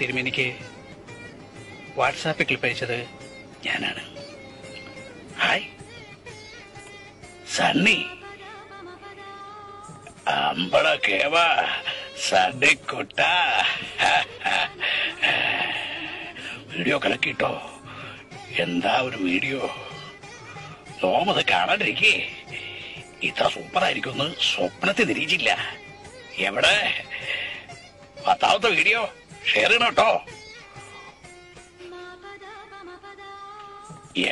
തിരുമേനിക്ക് വാട്സാപ്പിൽ ക്ലിപ്പ് അയച്ചത് ഞാനാണ്. Hi Sunny, അമ്പള കേവ സണ്ണിക്കുട്ട, video കലക്കിട്ടോ. എന്താ ഒരു വീഡിയോ, നോമത് കാണാണ്ടിരിക്കേ. ഇത്ര സൂപ്പറായിരിക്കും സ്വപ്നത്തിൽ തിരിച്ചില്ല. എവിടെ 10ാമത്തെ വീഡിയോ ഷെയർ ചെയ്യണം കേട്ടോ.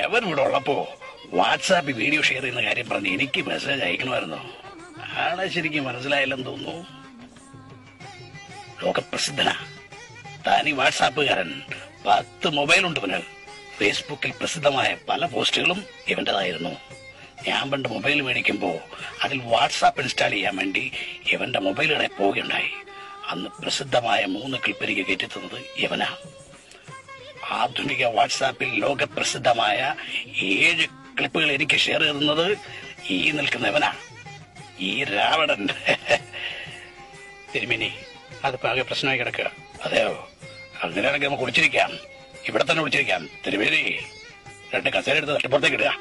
എവൻ ഇവിടെ ഉള്ളപ്പോ വാട്സാപ്പിൽ വീഡിയോ ഷെയർ ചെയ്യുന്ന കാര്യം പറഞ്ഞ് എനിക്ക് മെസ്സേജ് അയക്കണമായിരുന്നു. ആളെ ശരിക്കും മനസ്സിലായില്ലെന്ന് തോന്നുന്നു. ലോകപ്രസിദ്ധനാ താനീ വാട്സാപ്പുകാരൻ. 10 മൊബൈലുണ്ട് ഇവന്. ഫേസ്ബുക്കിൽ പ്രസിദ്ധമായ പല പോസ്റ്റുകളും ഇവന്റേതായിരുന്നു. ഞാൻ പണ്ട് മൊബൈൽ മേടിക്കുമ്പോ അതിൽ വാട്സാപ്പ് ഇൻസ്റ്റാൾ ചെയ്യാൻ വേണ്ടി ഇവന്റെ മൊബൈലുകളെ പോവുകയുണ്ടായി. അന്ന് പ്രസിദ്ധമായ 3 ക്ലിപ്പ് എനിക്ക് കയറ്റിത്തുന്നത് ഇവനാ. ആധുനിക വാട്സാപ്പിൽ ലോകപ്രസിദ്ധമായ 7 ക്ലിപ്പുകൾ എനിക്ക് ഷെയർ ചെയ്യുന്നത് ഈ നിൽക്കുന്നവനാ, ഈ രാവണൻ. തിരുമേനി, അതിപ്പോ ആകെ പ്രശ്നമായി കിടക്കുക. അതെയോ? അങ്ങനെയാണെങ്കിൽ നമുക്ക് വിളിച്ചിരിക്കാം, ഇവിടെ തന്നെ വിളിച്ചിരിക്കാം. തിരുമേനി 2 കസേര എടുത്ത് തട്ടിപ്പുറത്തേക്ക് ഇടുക.